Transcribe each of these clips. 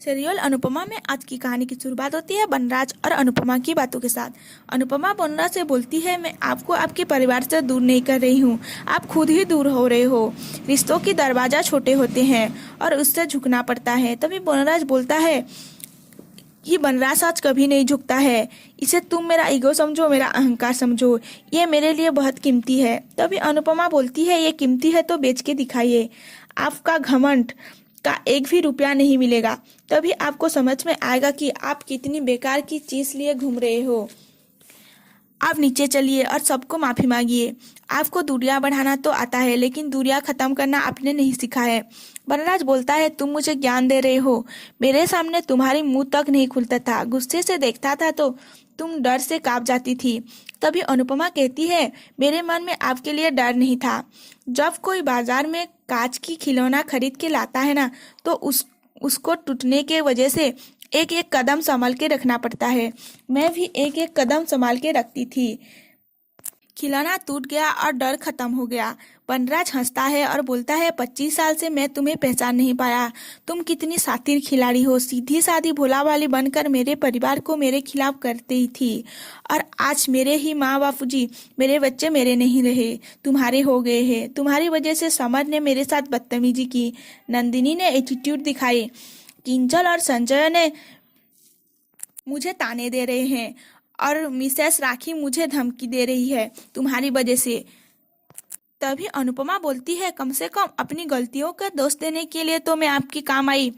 Serial Anupama में आज की कहानी की शुरुआत होती है बनराज और अनुपमा की बातों के साथ। अनुपमा बनराज से बोलती है, मैं आपको आपके परिवार से दूर नहीं कर रही हूँ, आप खुद ही दूर हो रहे हो। रिश्तों की दरवाजा छोटे होते हैं और उससे झुकना पड़ता है। तभी बनराज बोलता है कि बनराज आज कभी नहीं झुकता है, इसे तुम मेरा ईगो समझो, मेरा अहंकार समझो, ये मेरे लिए बहुत कीमती है। तभी अनुपमा बोलती है, ये कीमती है तो बेच के दिखाइए, आपका घमंड का एक भी रुपया नहीं मिलेगा। तभी आपको समझ में आएगा कि आप कितनी बेकार की चीज लिए घूम रहे हो। आप नीचे चलिए और सबको माफी मांगिए। आपको दूरियां बढ़ाना तो आता है, लेकिन दूरियां खत्म करना आपने नहीं सीखा है। बनराज बोलता है, तुम मुझे ज्ञान दे रहे हो, मेरे सामने तुम्हारी मुंह तक नहीं खुलता था, गुस्से से देखता था तो तुम डर से कांप जाती थी। तभी अनुपमा कहती है, मेरे मन में आपके लिए डर नहीं था। जब कोई बाजार में कांच की खिलौना खरीद के लाता है ना, तो उसको टूटने के वजह से एक एक कदम संभाल के रखना पड़ता है। मैं भी एक एक कदम संभाल के रखती थी। खिलौना टूट गया और डर खत्म हो गया। बनराज हंसता है और बोलता है, 25 साल से मैं तुम्हें पहचान नहीं पाया। तुम कितनी शातिर खिलाड़ी हो, सीधी सादी भोला वाली बनकर मेरे परिवार को मेरे खिलाफ करती ही थी। और आज मेरे ही माँ बापूजी, मेरे बच्चे मेरे नहीं रहे, तुम्हारे हो गए हैं। तुम्हारी वजह से समर ने मेरे साथ बदतमीजी की, नंदिनी ने एटीट्यूड दिखाई, किंजल और संजय ने मुझे ताने दे रहे हैं और मिसेस राखी मुझे धमकी दे रही है तुम्हारी वजह से। तभी अनुपमा बोलती है, कम से कम अपनी गलतियों का दोष देने के लिए तो मैं आपकी काम आई।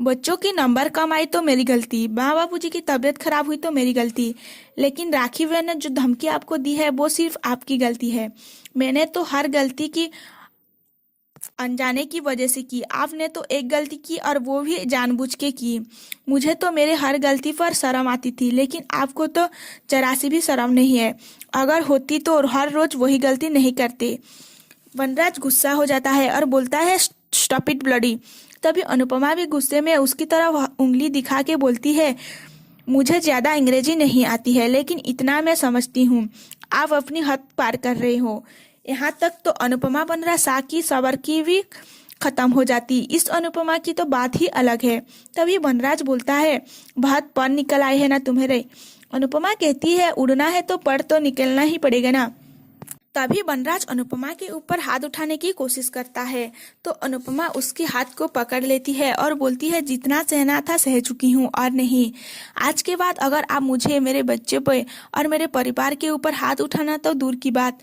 बच्चों की नंबर कम आई तो मेरी गलती, माँ बापूजी की तबीयत खराब हुई तो मेरी गलती, लेकिन राखी बहन ने जो धमकी आपको दी है वो सिर्फ आपकी गलती है। मैंने तो हर गलती की अनजाने की वजह से की, आपने तो एक गलती की और वो भी जानबूझ के की। मुझे तो मेरे हर गलती पर शर्म आती थी, लेकिन आपको तो जरा सी भी शर्म नहीं है। अगर होती तो हर रोज वही गलती नहीं करते। वनराज गुस्सा हो जाता है और बोलता है, स्टॉप इट ब्लडी। तभी अनुपमा भी गुस्से में उसकी तरफ उंगली दिखा के बोलती है, मुझे ज्यादा अंग्रेजी नहीं आती है, लेकिन इतना मैं समझती हूँ, आप अपनी हद पार कर रहे हो। यहाँ तक तो अनुपमा बनरा सा की सबर की भी खत्म हो जाती, इस अनुपमा की तो बात ही अलग है। तभी बनराज बोलता है, बहुत पर निकल आए हैं ना तुम्हारे। अनुपमा कहती है, उड़ना है तो पर तो निकलना ही पड़ेगा ना। तभी बनराज अनुपमा के ऊपर हाथ उठाने की कोशिश करता है, तो अनुपमा उसके हाथ को पकड़ लेती है और बोलती है, जितना सहना था सह चुकी हूँ और नहीं। आज के बाद अगर आप मुझे, मेरे बच्चे पे और मेरे परिवार के ऊपर हाथ उठाना तो दूर की बात,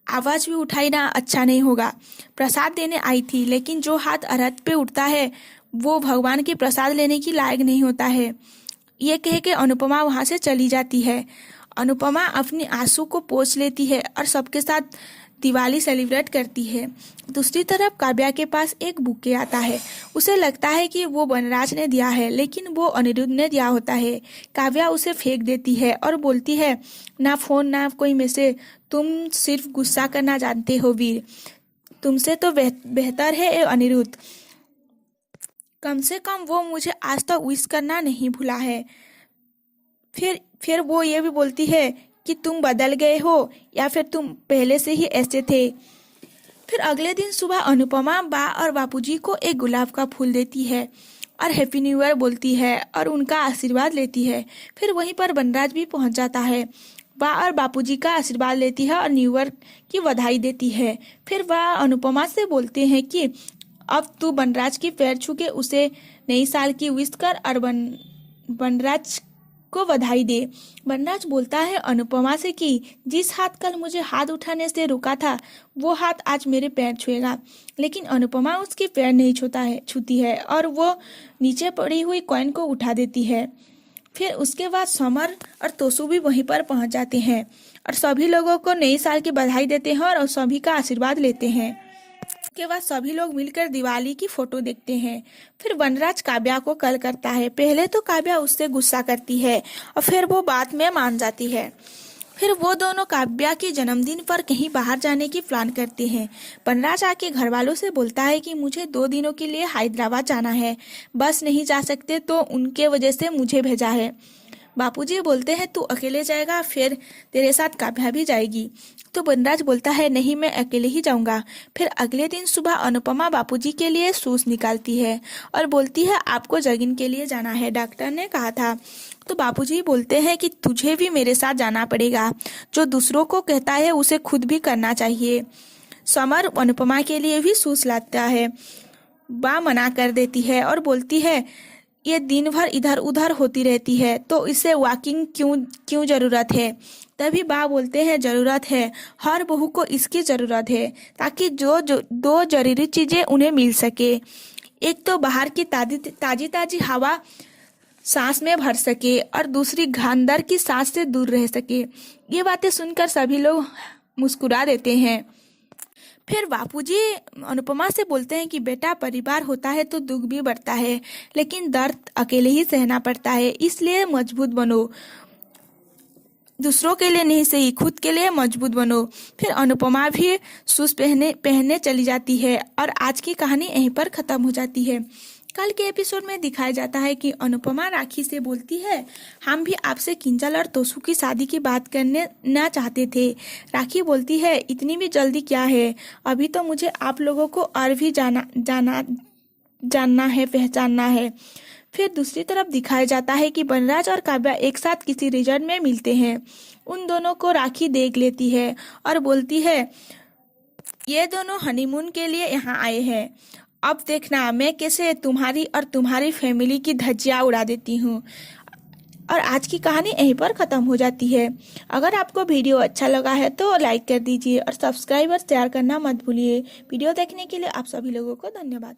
आवाज भी उठाई ना, अच्छा नहीं होगा। प्रसाद देने आई थी, लेकिन जो हाथ अरहत पे उठता है वो भगवान के प्रसाद लेने की लायक नहीं होता है। ये कह के अनुपमा वहां से चली जाती है। अनुपमा अपनी आंसू को पोंछ लेती है और सबके साथ दिवाली सेलिब्रेट करती है। दूसरी तरफ काव्या के पास एक बुके आता है। उसे लगता है कि वो बनराज ने दिया है, लेकिन वो अनिरुद्ध ने दिया होता है। काव्या उसे फेंक देती है और बोलती है, ना फोन ना कोई मैसेज, तुम सिर्फ गुस्सा करना जानते हो वीर। तुमसे तो बेहतर है अनिरुद्ध, कम से कम वो मुझे आज तक विश करना नहीं भूला है। फिर वो ये भी बोलती है कि तुम बदल गए हो या फिर तुम पहले से ही ऐसे थे। फिर अगले दिन सुबह अनुपमा बा और बापूजी को एक गुलाब का फूल देती है और हैप्पी न्यू ईयर बोलती है और उनका आशीर्वाद लेती है। फिर वहीं पर बनराज भी पहुंच जाता है। बा और बापूजी का आशीर्वाद लेती है और न्यू ईयर की बधाई देती है। फिर वह अनुपमा से बोलते हैं कि अब तू बनराज की पैर छू के उसे नई साल की विश कर और बनराज को बधाई दे। बनराज बोलता है अनुपमा से कि जिस हाथ कल मुझे हाथ उठाने से रुका था, वो हाथ आज मेरे पैर छुएगा। लेकिन अनुपमा उसके पैर नहीं छूती है और वो नीचे पड़ी हुई कॉइन को उठा देती है। फिर उसके बाद समर और तोसू भी वहीं पर पहुंच जाते हैं और सभी लोगों को नई साल की बधाई देते हैं और सभी का आशीर्वाद लेते हैं। उसके बाद सभी लोग मिलकर दिवाली की फोटो देखते हैं। फिर वनराज काव्या को कॉल करता है। पहले तो काव्या उससे गुस्सा करती है और फिर वो बात में मान जाती है। फिर वो दोनों काव्या के जन्मदिन पर कहीं बाहर जाने की प्लान करते हैं। वनराज आके घर वालों से बोलता है कि मुझे 2 दिनों के लिए हैदराबाद जाना है, बस नहीं जा सकते तो उनके वजह से मुझे भेजा है। बापूजी बोलते हैं तू अकेले जाएगा, फिर तेरे साथ काव्या भी जाएगी। तो बनराज बोलता है नहीं, मैं अकेले ही जाऊंगा। फिर अगले दिन सुबह अनुपमा बापूजी के लिए शूज निकालती है और बोलती है आपको जॉगिंग के लिए जाना है, डॉक्टर ने कहा था। तो बापूजी बोलते हैं कि तुझे भी मेरे साथ जाना पड़ेगा, जो दूसरों को कहता है उसे खुद भी करना चाहिए। समर अनुपमा के लिए भी शूज लाता है। बा मना कर देती है और बोलती है ये दिन भर इधर उधर होती रहती है तो इसे वॉकिंग क्यों क्यों जरूरत है। तभी बा बोलते हैं जरूरत है, हर बहू को इसकी जरूरत है, ताकि जो दो जरूरी चीजें उन्हें मिल सके। एक तो बाहर की ताजी ताजी हवा सांस में भर सके और दूसरी घानदार की सांस से दूर रह सके। ये बातें सुनकर सभी लोग मुस्कुरा देते हैं। फिर बापूजी अनुपमा से बोलते हैं कि बेटा परिवार होता है तो दुख भी बढ़ता है, लेकिन दर्द अकेले ही सहना पड़ता है, इसलिए मजबूत बनो। दूसरों के लिए नहीं सही, खुद के लिए मजबूत बनो। फिर अनुपमा भी शूज पहनने चली जाती है और आज की कहानी यहीं पर खत्म हो जाती है। कल के एपिसोड में दिखाया जाता है कि अनुपमा राखी से बोलती है हम भी आपसे किंजल और तोसू की शादी की बात करने ना चाहते थे। राखी बोलती है इतनी भी जल्दी क्या है, अभी तो मुझे आप लोगों को और भी जानना है, पहचानना है। फिर दूसरी तरफ दिखाया जाता है कि बनराज और काव्या एक साथ किसी रिजॉर्ट में मिलते हैं। उन दोनों को राखी देख लेती है और बोलती है ये दोनों हनीमून के लिए यहाँ आए हैं, अब देखना मैं कैसे तुम्हारी और तुम्हारी फैमिली की धज्जियां उड़ा देती हूँ। और आज की कहानी यहीं पर ख़त्म हो जाती है। अगर आपको वीडियो अच्छा लगा है तो लाइक कर दीजिए और सब्सक्राइब और शेयर करना मत भूलिए। वीडियो देखने के लिए आप सभी लोगों को धन्यवाद।